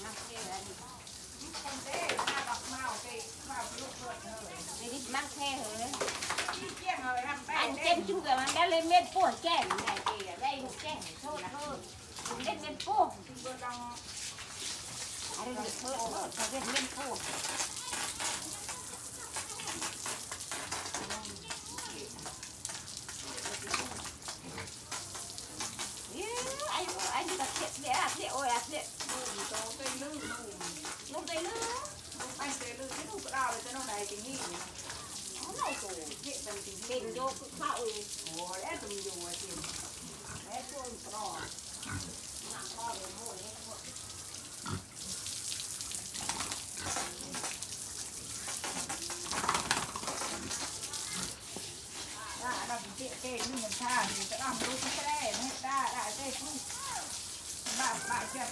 มักแค่แล้วนี่ คนเต้หน้าดอกเมาเต้ข้าวลูกเลือดเลย ไอ้นี่มักแค่เหรอ ที่เกี้ยงเลยทำแป้ อั ง น เต้ เจ็บจุกอะมันได้เลยเม็ดปวดแก้มได้เอ๋ได้ลูกแก้มโทษเธอเล่นเม็ดปวด ที่เบอร์ดัง อะไรเธอเขาเล่นเม็ดปวดanh đặt thiệt để ạt thiệt ôi ạt thiệt ลูกโตเต้ลื่นลูก lúc đây nữa ลูกแป้งเต้ลื่นที่ลูกกระดาษเลยจะน้องใดจริงนี่ nó này cổ เที่ยเป็นจริง tiền vô cũng bao rồi โอ้แล้วจะมีอยู่อ่ะจริง đấy tôi có nặng to rồi thôi ได้ได้เต้เต้ลื่นท่าจะทำลูกก็ได้ไม่ได้ได้เต้ลูกบ้าบ้าเจ้า